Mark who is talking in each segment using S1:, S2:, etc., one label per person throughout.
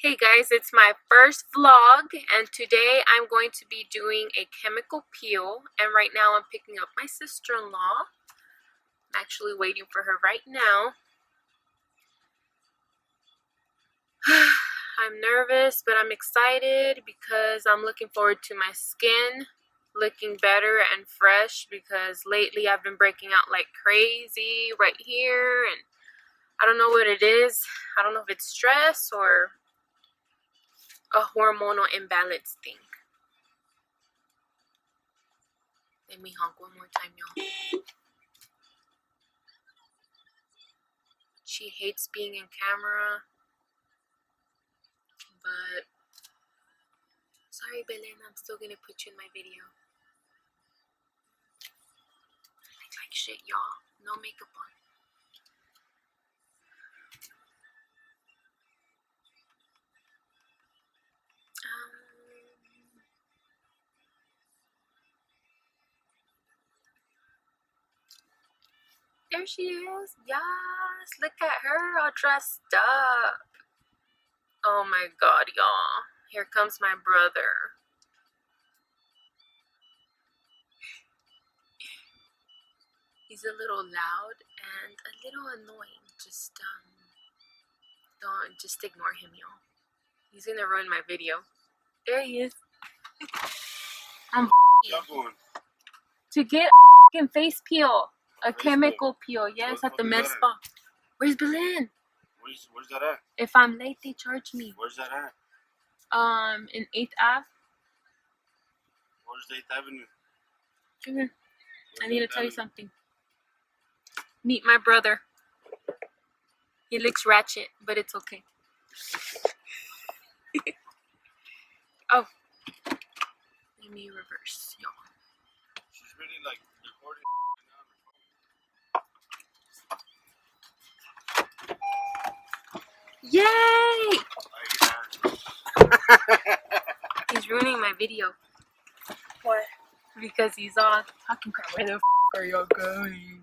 S1: Hey guys, it's my first vlog and today I'm going to be doing a chemical peel, and right now I'm picking up my sister-in-law. I'm actually waiting for her right now. I'm nervous, but I'm excited because I'm looking forward to my skin looking better and fresh, because lately I've been breaking out like crazy right here and I don't know what it is. I don't know if it's stress or a hormonal imbalance thing. Let me honk one more time, y'all. She hates being in camera, but sorry, Belen, I'm still gonna put you in my video. I look like shit, y'all. No makeup on. There she is. Yes, look at her all dressed up. Oh my god, y'all. Here comes my brother. He's a little loud and a little annoying. Just ignore him, y'all. He's gonna ruin my video. There he is. I'm to get a face peel. A chemical peel, yes, at the MedSpa. Where's Belen?
S2: Where's that at?
S1: If I'm late, they charge me.
S2: Where's that at?
S1: In 8th Ave.
S2: Where's 8th Avenue?
S1: Come here. I need to tell you something. Meet my brother. He looks ratchet, but it's okay. Oh. Let me reverse, y'all.
S2: She's really like recording.
S1: Yay! He's ruining my video.
S3: What?
S1: Because he's all talking crap. Where the f are y'all going?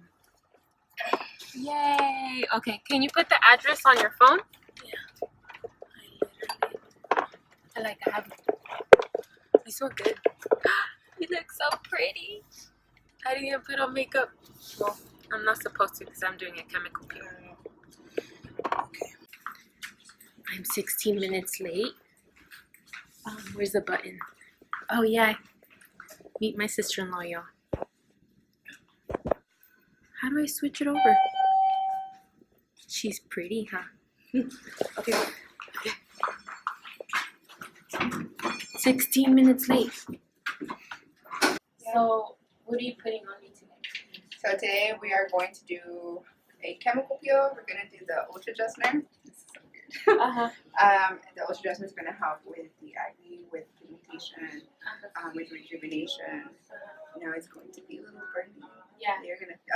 S1: Yay! Okay, can you put the address on your phone?
S3: Yeah.
S1: I have it. He's so good. He looks so pretty. I didn't even put on makeup. Well, I'm not supposed to because I'm doing a chemical peel.
S3: Okay.
S1: I'm 16 minutes late. Where's the button? Oh yeah. Meet my sister-in-law, y'all. How do I switch it over? She's pretty, huh? Okay. 16 minutes late. So, what are you putting on me today?
S3: So today we are going to do a chemical peel. We're going to do the Ultra Adjustment. This is so weird. The Ultra Adjustment is going to help with the acne, with pigmentation, with rejuvenation. You know, it's going to be a little burning.
S1: Yeah.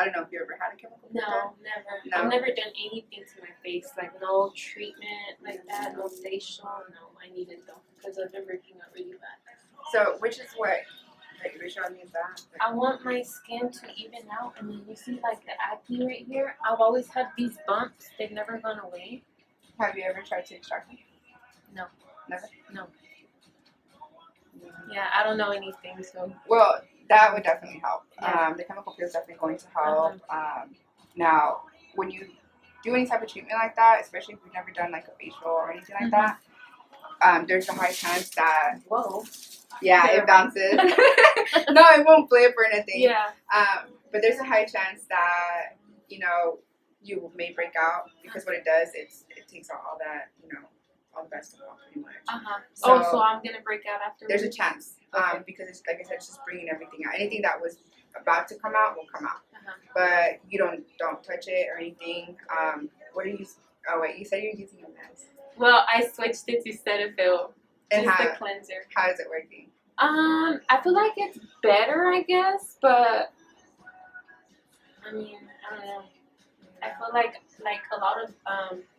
S3: I don't know if you ever had a chemical peel.
S1: No, never.
S3: No.
S1: I've never done anything to my face, like no treatment like that, no facial. No, I need it though because I've been breaking out really bad.
S3: So which is what you're showing me is that?
S1: I want my skin to even out, and then you see like the acne right here. I've always had these bumps. They've never gone away.
S3: Have you ever tried to extract them?
S1: No.
S3: Never?
S1: No. Yeah, I don't know anything, so.
S3: Well, that would definitely help. Yeah. The chemical peel is definitely going to help. Now, when you do any type of treatment like that, especially if you've never done like a facial or anything like that, there's a high chance that yeah, it bounces. No, it won't flip or anything.
S1: Yeah.
S3: But there's a high chance that you may break out, because what it does, it takes out all that all the bad stuff off pretty much.
S1: So I'm gonna break out after.
S3: There's a chance, because it's, like I said, it's just bringing everything out. Anything that was about to come out will come out, but you don't touch it or anything. What are you? Oh wait, you said you're using a mask.
S1: Well, I switched it to Cetaphil,
S3: and
S1: just the cleanser.
S3: How is it working?
S1: I feel like it's better, I guess, but I mean, I don't know. I feel like a lot of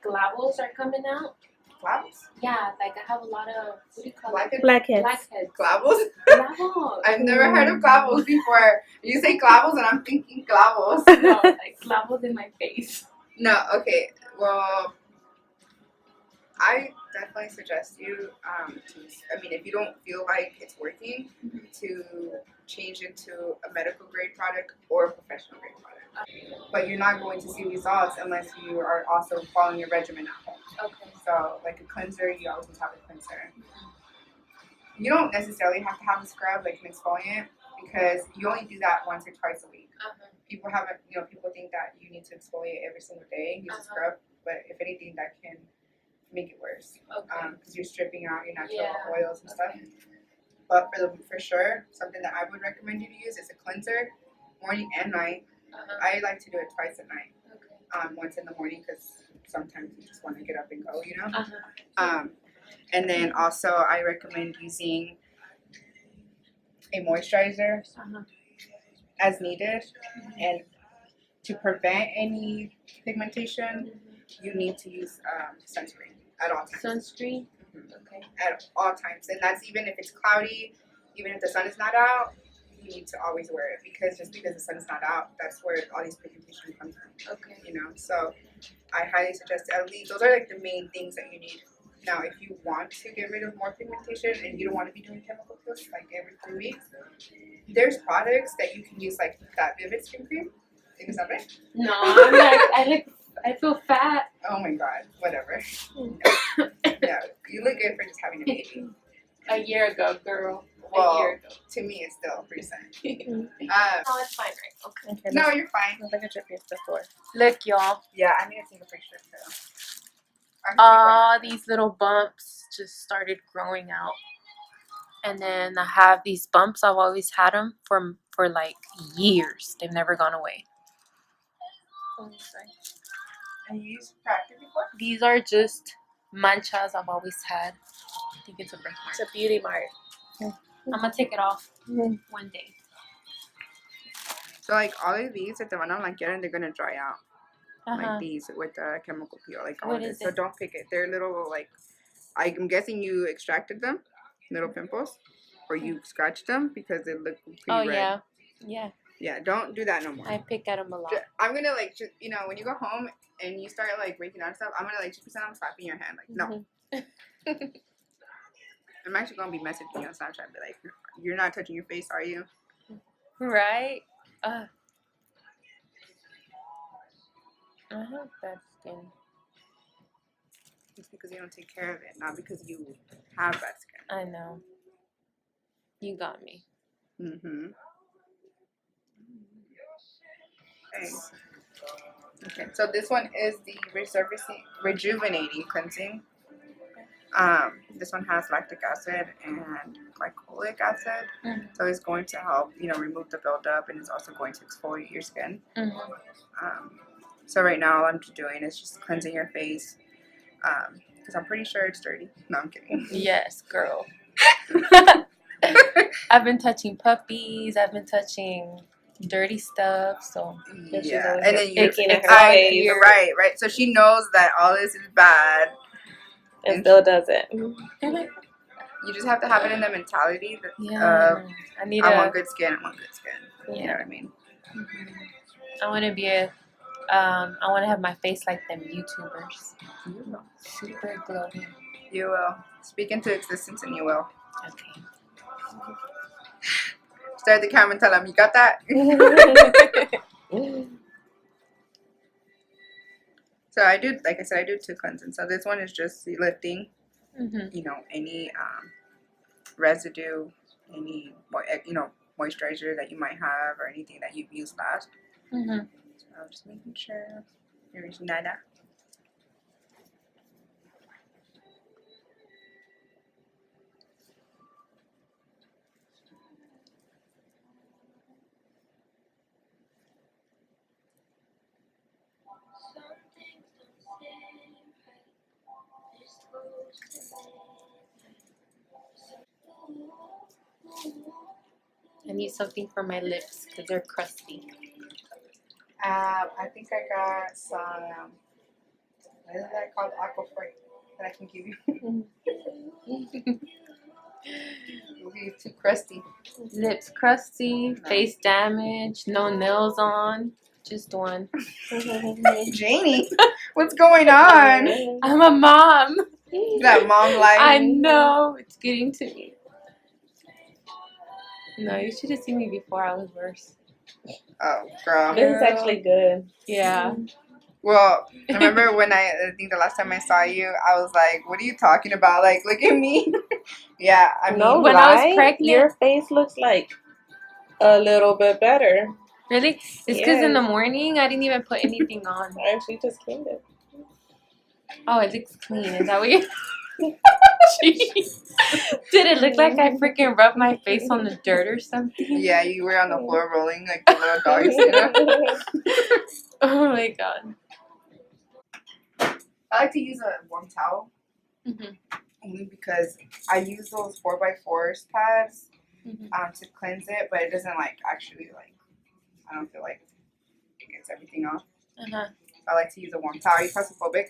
S1: glavels are coming out.
S3: Glavels?
S1: Yeah, like I have a lot of, what do you call it?
S4: Blackheads.
S1: Blackheads.
S3: Glavels?
S1: Glavels.
S3: I've never heard of glavels before. You say glavels and I'm thinking glavels.
S1: No, like glavels in my face.
S3: No, okay. Well, I definitely suggest you if you don't feel like it's working, to change into a medical grade product or a professional grade product. But you're not going to see results unless you are also following your regimen at home.
S1: Okay.
S3: So, like a cleanser, you always have a cleanser. You don't necessarily have to have a scrub, like an exfoliant, because you only do that once or twice a week. People people think that you need to exfoliate every single day, use a scrub, but if anything, that can make it worse.
S1: Okay.
S3: Because you're stripping out your natural oils and stuff. But for sure, something that I would recommend you to use is a cleanser, morning and night. I like to do it twice at night.
S1: Okay.
S3: Once in the morning because sometimes you just want to get up and go, you know. And then also I recommend using a moisturizer as needed, and to prevent any pigmentation, you need to use sunscreen at all times.
S1: Sunscreen?
S3: Okay. At all times. And that's even if it's cloudy, even if the sun is not out, you need to always wear it, because just because the sun is not out, that's where all these pigmentation comes from.
S1: Okay.
S3: You know, so I highly suggest at least those are like the main things that you need. Now, if you want to get rid of more pigmentation and you don't want to be doing chemical peels like every 3 weeks, there's products that you can use, like that Vivid Skin Cream. Is that right?
S1: No, I feel fat.
S3: Oh my god, whatever. Yeah, you look good for just having a baby.
S1: A year ago, girl.
S3: Well,
S1: a year ago.
S3: To me, it's still recent.
S1: No, it's fine, right? Okay.
S3: No, you're fine.
S4: Look at your face before.
S1: Look, y'all.
S3: Yeah, I need to take a picture too.
S1: These little bumps just started growing out, and then I have these bumps. I've always had them for like years. They've never gone away.
S3: And you used Practice before?
S1: These are just manchas I've always had. I think it's a birthmark.
S4: It's a beauty mark.
S1: I'm gonna take it off one day.
S3: So like all of these, if the van a blanquear, and they're gonna dry out. Like these with the chemical peel, like all
S1: What
S3: this.
S1: is
S3: So
S1: it?
S3: don't pick it. They're little like, I'm guessing you extracted them, little pimples, or you scratched them because they look pretty red. Yeah. Don't do that no more.
S1: I pick at them a lot.
S3: I'm gonna like just, when you go home and you start like breaking out stuff, I'm gonna like just pretend I'm slapping your hand. Like no. I'm actually gonna be messaging you on Snapchat, be like, you're not touching your face, are you?
S1: Right? I have bad skin.
S3: It's because you don't take care of it, not because you have bad skin.
S1: I know. You got me.
S3: Mm-hmm. Okay, so this one is the rejuvenating cleansing. This one has lactic acid and glycolic acid, so it's going to help, remove the buildup, and it's also going to exfoliate your skin. So right now, all I'm doing is just cleansing your face, because I'm pretty sure it's dirty. No, I'm kidding.
S1: Yes, girl. I've been touching puppies. I've been touching dirty stuff. So
S3: yeah, and then you're
S4: picking at her face.
S3: Right. So she knows that all this is bad,
S4: and still does it.
S3: You just have to have it in the mentality that
S1: I
S3: want good skin. I want good skin.
S1: Yeah.
S3: You know what I mean?
S1: I want to be I want to have my face like them YouTubers.
S3: You will.
S1: Super glowing.
S3: You will. Speak into existence, and you will.
S1: Okay.
S3: Stare at the camera and tell them, you got that? So I do, like I said, I do 2 cleansing. So this one is just lifting, any residue, any, moisturizer that you might have, or anything that you've used last. So I'm just making sure there's nada.
S1: I need something for my lips because they're crusty.
S3: I think I got some, what is that called? Aquaphor that I can give you. It'll be too crusty.
S1: Lips crusty, face damage, no nails on, just one.
S3: Janie, what's going on?
S1: I'm a mom.
S3: That mom life.
S1: I know. It's getting to me. No, you should have seen me before I was worse.
S3: Oh, girl.
S4: This is actually good.
S1: Yeah.
S3: Well, I remember when I think the last time I saw you, I was like, what are you talking about? Like, look at me. Yeah, I mean,
S4: No
S1: when I was
S4: lie,
S1: pregnant-
S4: your face looks like a little bit better.
S1: Really? It's because in the
S4: Yes.
S1: morning I didn't even put anything on.
S4: I actually just cleaned it.
S1: Oh, it looks clean. Is that what you... Jeez. Did it look like I freaking rubbed my face on the dirt or something?
S3: yeah, you were on the floor rolling like the little dogs, you know?
S1: Oh my god.
S3: I like to use a warm towel
S1: Mm-hmm.
S3: only because I use those 4x4 pads
S1: Mm-hmm.
S3: to cleanse it, but it doesn't like actually like, I don't feel like it gets everything off.
S1: Uh-huh.
S3: I like to use a warm towel. Are you claustrophobic?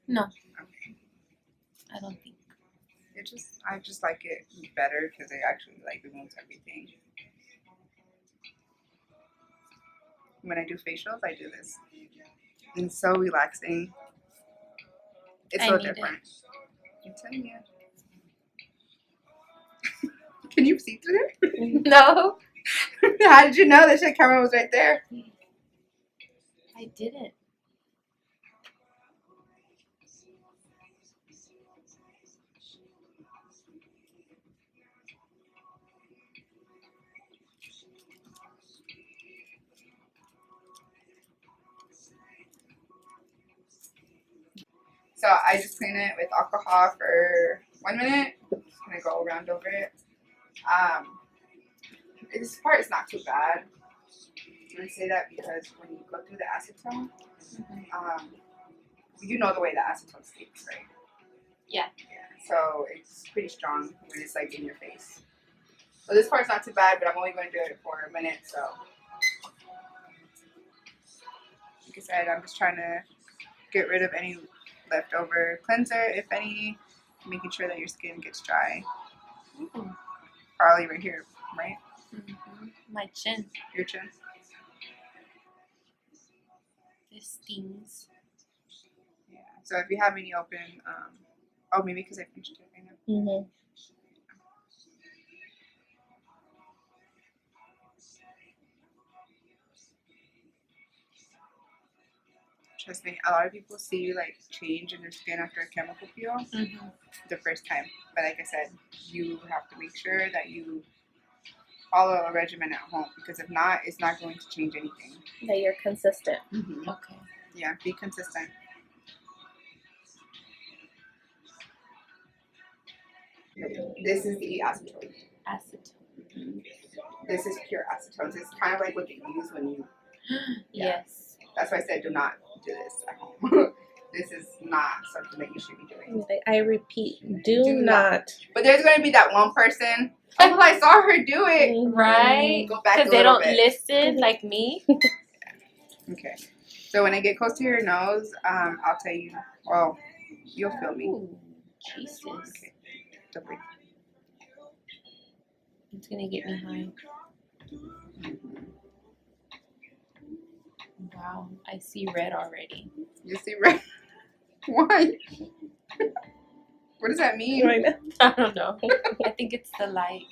S1: No,
S3: Okay.
S1: I don't think.
S3: I just like it better because it actually like removes everything. When I do facials, I do this. And it's so relaxing. It's
S1: I
S3: so
S1: need it.
S3: different. I'm telling you. Can you see through there?
S1: No,
S3: How did you know that shit camera was right there?
S1: I didn't.
S3: So I just clean it with alcohol for 1 minute. Just gonna go around over it. This part is not too bad. I'm gonna say that because when you go through the acetone, you know the way the acetone sticks, right?
S1: Yeah.
S3: So it's pretty strong when it's like in your face. So this part's not too bad, but I'm only going to do it for a minute. So, like I said, I'm just trying to get rid of any leftover cleanser, if any, making sure that your skin gets dry.
S1: Ooh.
S3: Probably right here, right?
S1: Mm-hmm. My chin.
S3: Your chin.
S1: This stings.
S3: Yeah. So if you have any open, oh, maybe because I finished it right now.
S4: Mm-hmm.
S3: Trust me, a lot of people see like change in their skin after a chemical peel
S1: Mm-hmm.
S3: the first time. But like I said, you have to make sure that you follow a regimen at home because if not, it's not going to change anything.
S4: That you're consistent.
S3: Mm-hmm.
S1: Okay.
S3: Yeah, be consistent. This is the acetone.
S1: Acetone.
S3: This is pure acetone. It's kind of like what they use when you.
S1: Yes.
S3: That's why I said do not do this at home. This is not something that you should be doing.
S4: I repeat, do
S3: Do
S4: not.
S3: But there's going to be that one person. Oh, well, I saw her do it.
S1: Right?
S3: Go back a
S1: Because they
S3: little
S1: don't
S3: bit.
S1: listen like me.
S3: Okay. So when I get close to your nose, I'll tell you. Well, you'll feel me.
S1: Ooh, Jesus.
S3: Okay. Don't breathe.
S1: It's going to get me high. Wow. I see red already.
S3: You see red? Why? What does that mean?
S4: Right now.
S1: I don't know. I think it's the light.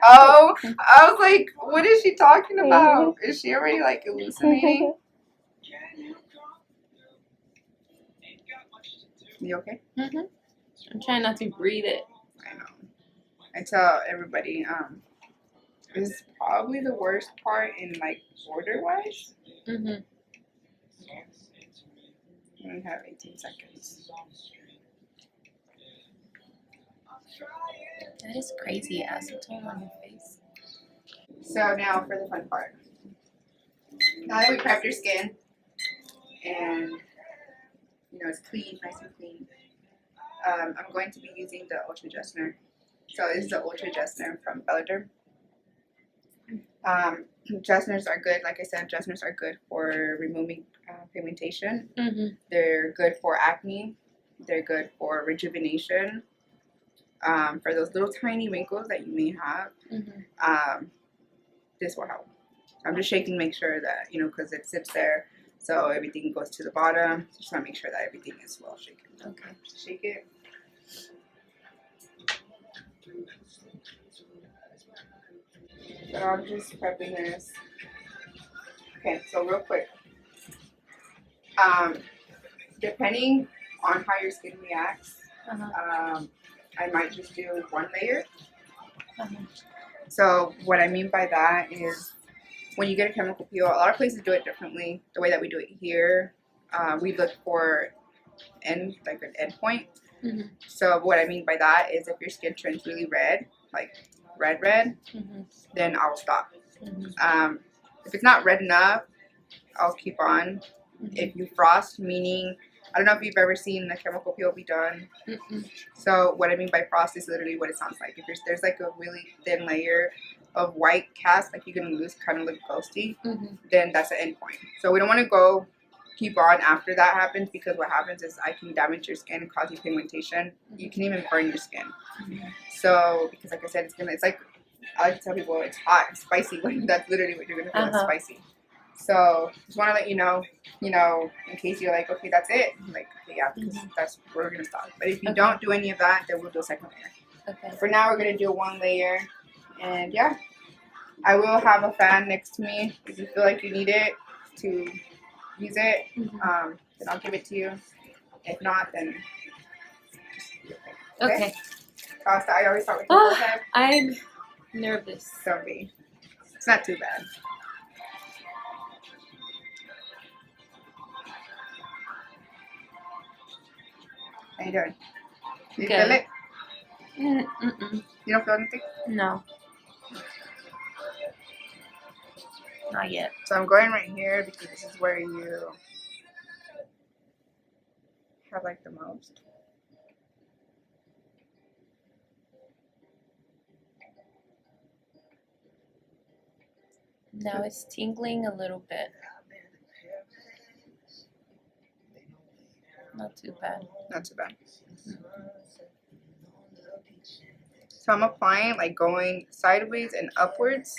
S3: Oh, I was like, what is she talking about? Is she already like hallucinating? You okay?
S1: Mm-hmm. I'm trying not to breathe it.
S3: I know. I tell everybody, this is probably the worst part in like order wise.
S1: Mm-hmm.
S3: We only have 18 seconds.
S1: That is crazy. Acetone on your face.
S3: So now for the fun part. Now that we prepped your skin and you know it's clean, nice and clean, I'm going to be using the Ultra Gessner. So this is the Ultra Gessner from Belladere. Gessners are good. Like I said, Gessners are good for removing pigmentation.
S1: Mm-hmm.
S3: They're good for acne. They're good for rejuvenation. For those little tiny wrinkles that you may have, this will help. I'm just shaking to make sure that, you know, because it sits there. so everything goes to the bottom. Just want to make sure that everything is well shaken.
S1: Okay.
S3: Shake it. So I'm just prepping this. Okay, so real quick. Depending on how your skin reacts, I might just do one layer. So what I mean by that is when you get a chemical peel, a lot of places do it differently. The way that we do it here, we look for an end point. So what I mean by that is if your skin turns really red, like red, then I'll stop. If it's not red enough, I'll keep on. If you frost, meaning, I don't know if you've ever seen a chemical peel be done. So what I mean by frost is literally what it sounds like. If there's like a really thin layer of white cast, like you're gonna lose, kind of look ghosty, then that's the end point. So we don't want to keep on after that happens, because what happens is I can damage your skin and cause you pigmentation. You can even burn your skin. So because like I said, it's like, I like to tell people it's hot and spicy when that's literally what you're gonna feel, is spicy. So just want to let you know, in case you're like, okay, that's it. Like, okay, yeah, that's where we're gonna stop. But if you don't do any of that, then we'll do a second layer. Okay. For now, we're gonna do one layer, and yeah, I will have a fan next to me if you feel like you need it to use it. Then I'll give it to you. If not, then just okay. Costa, I always start with your forehead.
S1: I'm nervous.
S3: Don't be. It's not too bad. How you doing? You feel it? You don't feel anything?
S1: No. Not yet.
S3: So I'm going right here because this is where you have like the most.
S1: Now it's tingling a little bit. Not too bad.
S3: Not too bad. So I'm applying, like going sideways and upwards.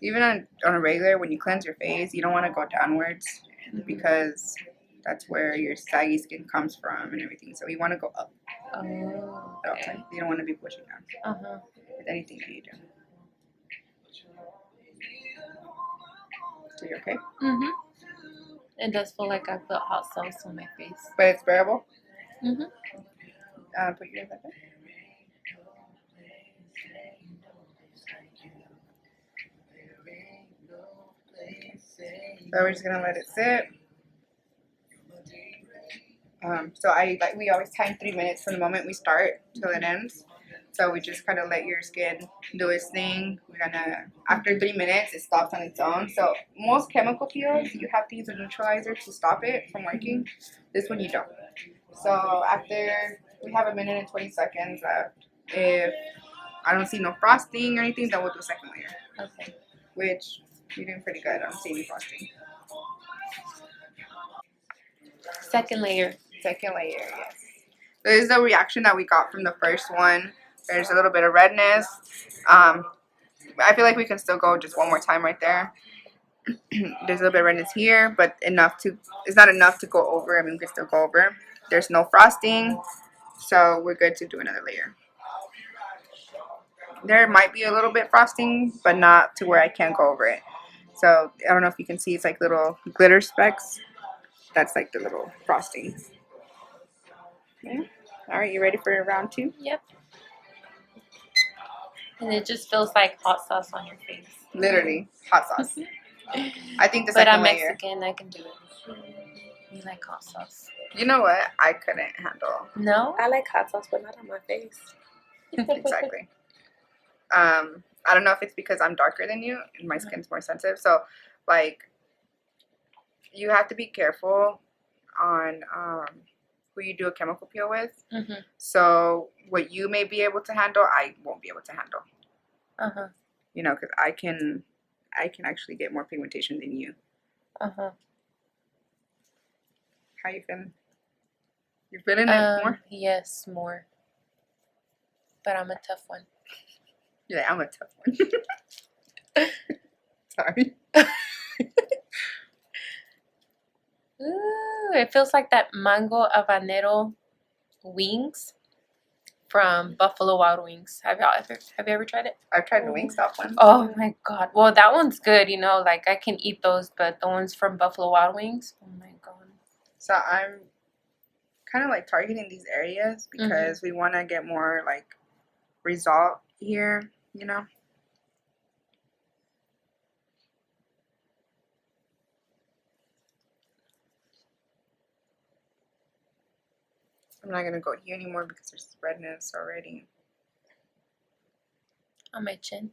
S3: Even on a regular, when you cleanse your face, you don't want to go downwards because that's where your saggy skin comes from and everything. So you want to go up.
S1: Oh, okay.
S3: You don't want to be pushing down. With anything that you do. So you okay?
S1: It does feel like I put hot sauce on my face.
S3: But it's bearable? Put your hands like that. So we're just gonna let it sit. So we always time 3 minutes from the moment we start till it ends. So we just kind of let your skin do its thing. We're gonna, after 3 minutes, it stops on its own. So most chemical peels, you have to use a neutralizer to stop it from working. This one you don't. So after we have 1 minute and 20 seconds left, if I don't see no frosting or anything, then we'll do a second layer.
S1: Okay.
S3: Which you're doing pretty good. I don't see any frosting.
S1: Second layer.
S3: Second layer, yes. So this is the reaction that we got from the first one. There's a little bit of redness. I feel like we can still go just one more time right there. There's a little bit of redness here, but it's not enough to go over. I mean, we can still go over. There's no frosting, so we're good to do another layer. There might be a little bit frosting, but not to where I can't go over it. So I don't know if you can see, it's like little glitter specks. That's like the little frosting. Yeah. All right, you ready for round 2?
S1: Yep. And it just feels like hot sauce on your face.
S3: Literally, hot sauce. I think the
S1: but
S3: second
S1: I'm
S3: layer.
S1: Mexican, I can do it. You like hot sauce?
S3: You know what? I couldn't handle.
S1: No?
S4: I like hot sauce, but not on my face.
S3: Exactly. I don't know if it's because I'm darker than you and my skin's more sensitive. So, like, you have to be careful on who you do a chemical peel with. So what you may be able to handle, I won't be able to handle. You know, because I can actually get more pigmentation than you. How you feeling? You feeling it more?
S1: Yes, more. But I'm a tough one.
S3: Yeah, I'm a tough one. Sorry.
S1: Ooh, it feels like that mango habanero wings from Buffalo Wild Wings. Have you ever tried it?
S3: I've tried the Wingstop one.
S1: Oh my god. Well, that one's good, you know, like I can eat those, but the ones from Buffalo Wild Wings, oh my god.
S3: So I'm kind of like targeting these areas because we want to get more like result here, you know. I'm not gonna go here anymore because there's redness already.
S1: On my chin.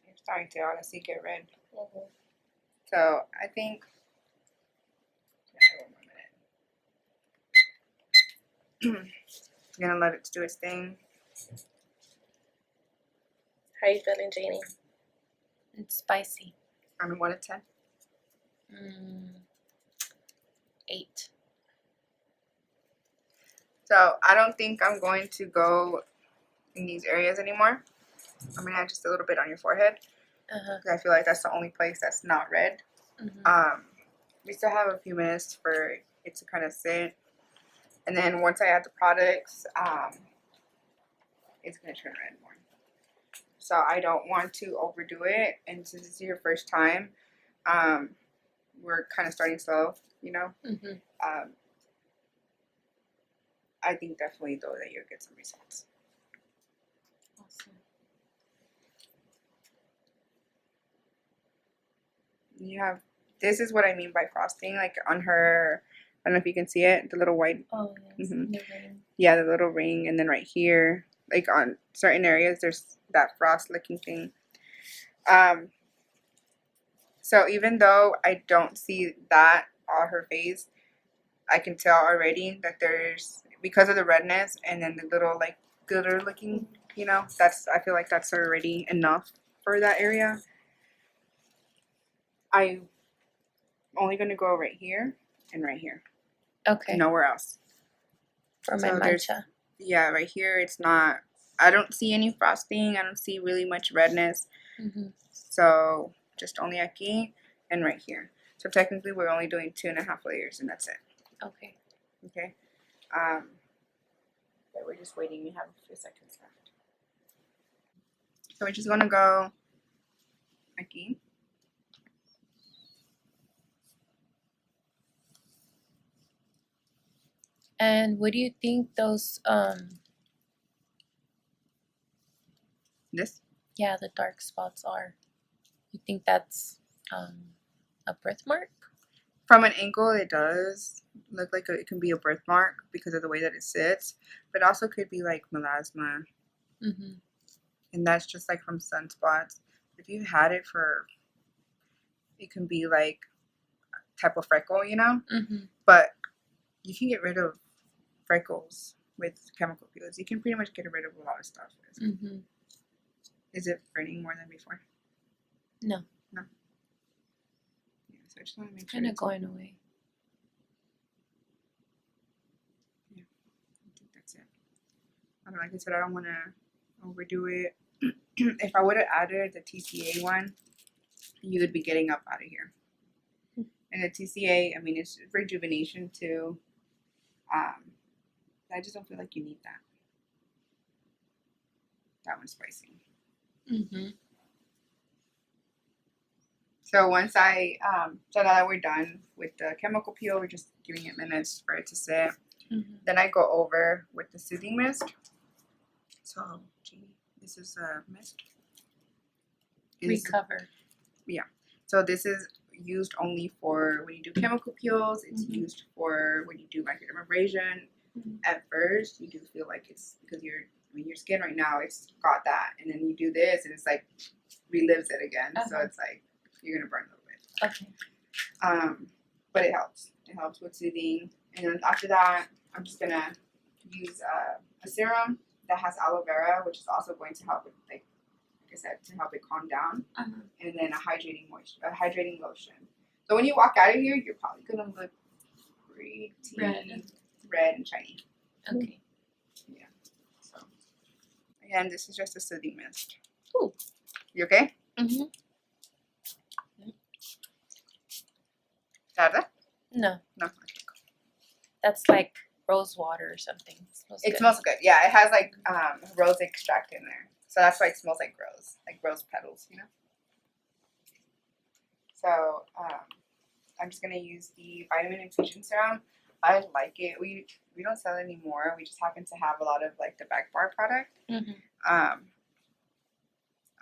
S3: You're starting to honestly get red. So I think. I'm gonna let it do its thing.
S4: How you feeling, Janie?
S1: It's spicy.
S3: On a 1 to 10.
S1: 8.
S3: So I don't think I'm going to go in these areas anymore. I'm gonna add just a little bit on your forehead. Because I feel like that's the only place that's not red. We still have a few minutes for it to kind of sit. And then once I add the products, it's going to turn red more. So I don't want to overdo it. And since it's your first time, we're kind of starting slow, you know. I think definitely, though, that you'll get some results.
S1: Awesome.
S3: You have, this is what I mean by frosting, like on her, I don't know if you can see it, the little white.
S1: Oh, yes. The ring.
S3: Yeah, the little ring, and then right here, like on certain areas, there's that frost looking thing. So even though I don't see that on her face, I can tell already that there's, because of the redness and then the little like glitter looking, you know, I feel like that's already enough for that area. I'm only going to go right here and right here.
S1: Okay.
S3: Nowhere else.
S1: For my mancha.
S3: Yeah, right here it's not, I don't see any frosting. I don't see really much redness. So just only aquí and right here. So technically we're only doing 2.5 layers and that's it.
S1: Okay.
S3: Okay. But we're just waiting. We have a few seconds left. So we're just going to go aquí.
S1: And what do you think those
S3: This?
S1: Yeah, the dark spots are? You think that's a birthmark?
S3: From an angle, it does look like it can be a birthmark because of the way that it sits, but also could be like melasma. And that's just like from sunspots. If you had it for, it can be like type of freckle, you know. But you can get rid of freckles with chemical peels. You can pretty much get rid of a lot of stuff. Is it burning more than before?
S1: No.
S3: No. Yeah, so I just want to make sure.
S1: Kind of going away.
S3: Yeah, I think that's it. I don't, like I said, I don't want to overdo it. If I would have added the TCA one, you would be getting up out of here. And the TCA, I mean, it's rejuvenation too. I just don't feel like you need that. That one's spicy. So once I, so now that we're done with the chemical peel, we're just giving it minutes for it to sit. Then I go over with the soothing mist. So, Janie, this is a mist.
S1: Recover.
S3: Yeah. So this is used only for when you do chemical peels. It's used for when you do microdermabrasion. At first, you do feel like it's because your skin right now, it's got that, and then you do this, and it's like relives it again. So it's like you're gonna burn a little bit. Okay. But it helps. It helps with soothing, and then after that, I'm just gonna use a serum that has aloe vera, which is also going to help with, like I said, to help it calm down, and then a hydrating lotion. So when you walk out of here, you're probably gonna look pretty red and shiny.
S1: Okay.
S3: Yeah. So again, this is just a soothing mist.
S1: Ooh.
S3: You okay?
S1: Mm-hmm.
S3: Zaira?
S1: No,
S3: No.
S1: that's like rose water or something.
S3: It smells good. Yeah, it has like rose extract in there, so that's why it smells like rose petals. You know. So I'm just gonna use the vitamin infusion serum. I like it. We don't sell it anymore. We just happen to have a lot of like the back bar product.
S1: Mm-hmm.
S3: I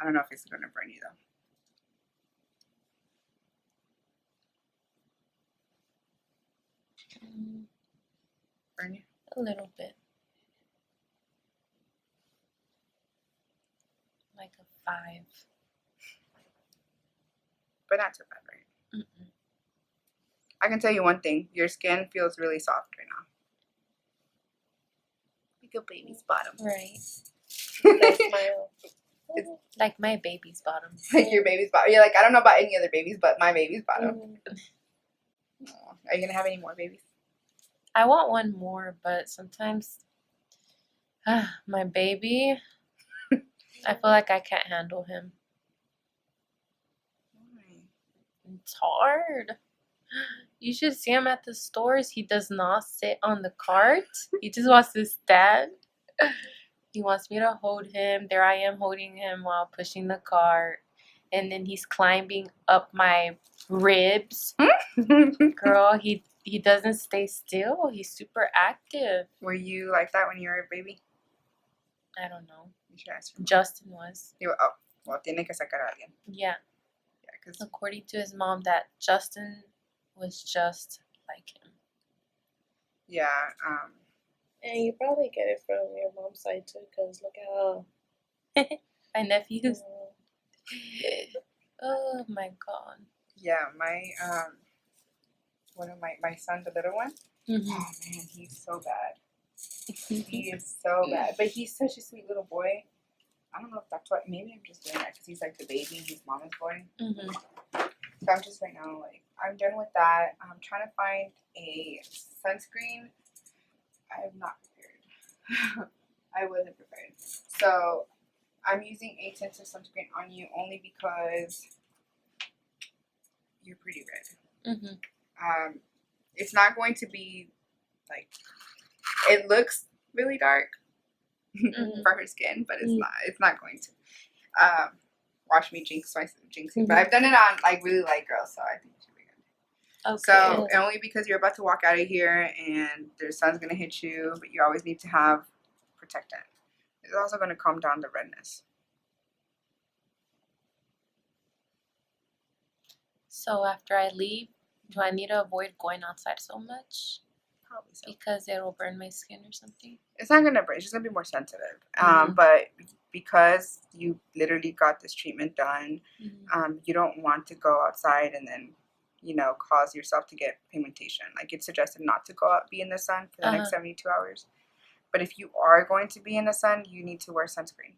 S3: don't know if it's gonna burn you though. Burn you?
S1: A little bit. Like a 5.
S3: But not too bad, right?
S1: Mm-mm.
S3: I can tell you one thing. Your skin feels really soft right now. Like a baby's bottom.
S1: Right.
S4: Smile.
S1: Like my baby's bottom.
S3: Like your baby's bottom. You're like, I don't know about any other babies, but my baby's bottom. Aw. Are you going to have any more babies?
S1: I want one more, but sometimes my baby, I feel like I can't handle him. It's hard. You should see him at the stores. He does not sit on the cart. He just wants to stand. He wants me to hold him. There I am holding him while pushing the cart. And then he's climbing up my ribs. Girl, he doesn't stay still. He's super active.
S3: Were you like that when you were a baby?
S1: I don't know.
S3: You should ask him.
S1: Justin was.
S3: You were, oh, well, tiene que sacar a alguien.
S1: Yeah.
S3: Yeah, because
S1: According to his mom, that Justin was just like him.
S3: yeah,
S4: And you probably get it from your mom's side too, because look at how.
S1: My nephews. Oh my god.
S3: yeah, my one of my son, the little one.
S1: Mm-hmm.
S3: Oh man, he's so bad. He is so bad, but he's such a sweet little boy. I don't know if that's what. Maybe I'm just doing that because he's like the baby, he's mama's boy.
S1: Mm-hmm.
S3: So I'm just right now like I'm done with that. I'm trying to find a sunscreen. I am not prepared. I wasn't prepared. So I'm using a tinted sunscreen on you only because you're pretty red.
S1: Mm-hmm.
S3: It's not going to be like it looks really dark for her skin, but it's not. It's not going to. Watch me jinxing, but I've done it on like really light girls, so I think it should be good.
S1: Okay.
S3: So only because you're about to walk out of here and the sun's gonna hit you, but you always need to have protectant. It's also gonna calm down the redness.
S1: So after I leave, do I need to avoid going outside so much?
S3: Probably so.
S1: Because it'll burn my skin or something?
S3: It's not gonna burn. It's just gonna be more sensitive. But because you literally got this treatment done, you don't want to go outside and then, cause yourself to get pigmentation. Like it's suggested not to go out, be in the sun for the next 72 hours. But if you are going to be in the sun, you need to wear sunscreen.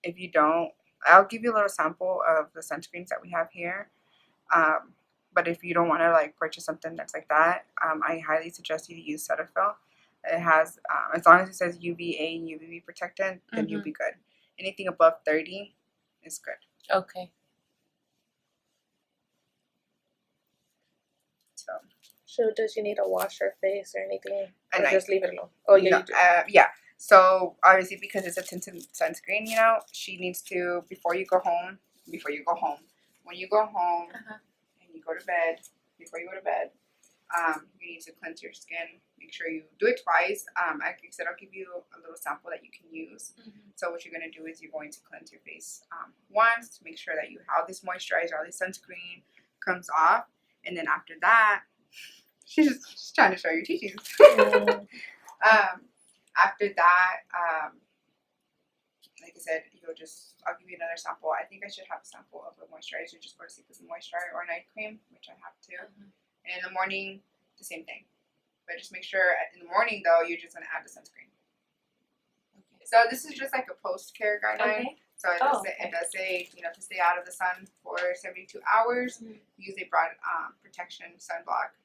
S3: If you don't, I'll give you a little sample of the sunscreens that we have here. But if you don't want to like purchase something that's like that, I highly suggest you to use Cetaphil. It has, as long as it says UVA and UVB protectant, then you'll be good. Anything above 30 is good.
S1: Okay.
S4: So does she need to wash her face or anything? Or
S3: night.
S4: just leave it alone? Oh, yeah, you do.
S3: Yeah. So obviously because it's a tinted sunscreen, she needs to, when you go home, and you go to bed, before you go to bed, you need to cleanse your skin. Make sure you do it twice. Like I said, I'll give you a little sample that you can use. So what you're going to do is you're going to cleanse your face once to make sure that all this moisturizer, all this sunscreen comes off. And then after that, she's trying to show your teachings. After that, like I said, I'll give you another sample. I think I should have a sample of a moisturizer just for to see if it's a moisturizer or a night cream, which I have too. And in the morning, the same thing. But just make sure in the morning, though, you're just going to add the sunscreen. Okay. So this is just like a post-care guideline. Okay. So it does say, you know, to stay out of the sun for 72 hours. Use a broad protection sunblock.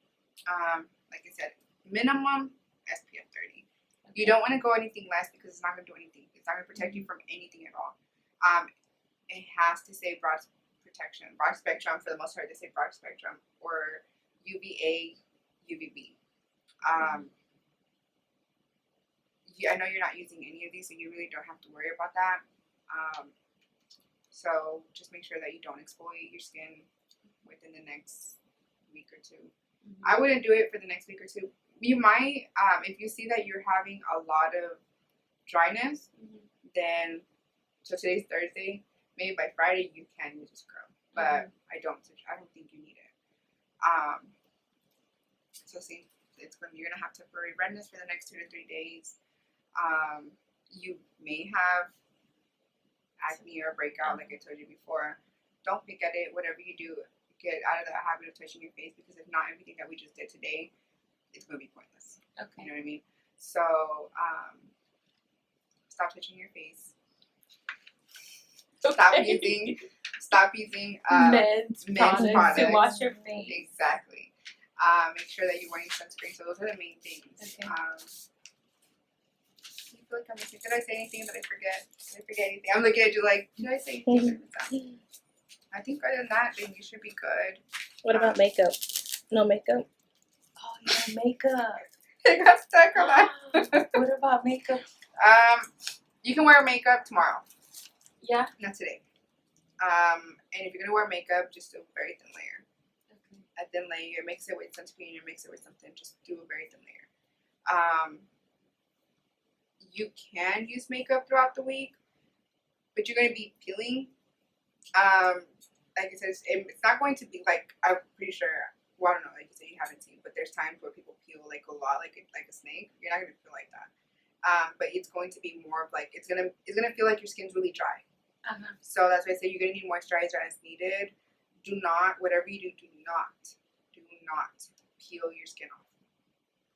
S3: Like I said, minimum SPF 30. You don't want to go anything less because it's not going to do anything. It's not going to protect you from anything at all. It has to say broad protection, broad spectrum for the most part. They say broad spectrum or UVA, UVB. I know you're not using any of these, so you really don't have to worry about that. So just make sure that you don't exfoliate your skin within the next week or two. I wouldn't do it for the next week or two. You might, if you see that you're having a lot of dryness, then, so today's Thursday, maybe by Friday you can use a scrub, but I don't think you need it. So see, you're gonna have temporary redness for the next 2 to 3 days. You may have acne or breakout, like I told you before. Don't pick at it. Whatever you do, get out of the habit of touching your face, because if not, everything that we just did today, it's gonna be pointless. Okay. You know what I mean? So stop touching your face. Stop using men's products
S4: to wash your face.
S3: Exactly. Make sure that you're wearing sunscreen. So those are the main things. Okay. I feel like I'm missing. Did I say anything that I forget? Did I forget anything? I'm looking at you like, did I say anything? I think other than that, then you should be good.
S4: What about makeup? No makeup? Oh, yeah, makeup.
S3: I got stuck on that.
S4: What about makeup?
S3: You can wear makeup tomorrow.
S4: Yeah.
S3: Not today. And if you're gonna wear makeup, just do a very thin layer. Okay. A thin layer. Mix it with sunscreen or mix it with something. Just do a very thin layer. You can use makeup throughout the week, but you're gonna be peeling. Like it says, it's not going to be like, I'm pretty sure. Well, I don't know. Like you say, you haven't seen, but there's times where people peel like a lot, like a snake. You're not gonna feel like that. But it's going to be more of like it's gonna feel like your skin's really dry. So that's why I say you're gonna need moisturizer as needed. Do not, whatever you do, do not peel your skin off.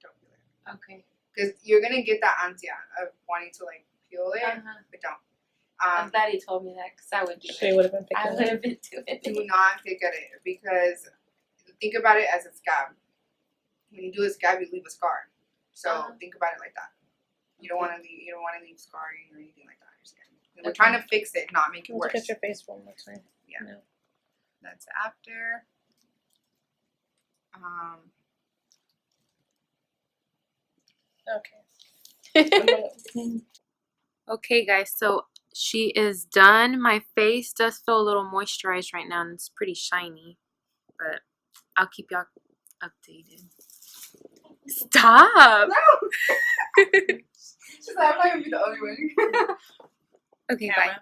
S3: Don't peel it. Okay. Because you're gonna get that ansia of wanting to like peel it, but don't.
S1: I'm glad he told me that, because I would do it.
S4: She would have been picking
S1: I would have been doing it.
S3: Do not pick at it, because think about it as a scab. When you do a scab, you leave a scar. So think about it like that. You don't want to leave scarring or anything like that on your skin. We're trying to fix it, not make it worse.
S4: Look at your face one more time.
S3: Yeah. No. That's after.
S4: Okay.
S1: Okay, guys, so she is done. My face does feel a little moisturized right now, and it's pretty shiny, but I'll keep y'all updated. Stop!
S3: No! She's like, I'm not gonna be the only one.
S1: Okay, bye.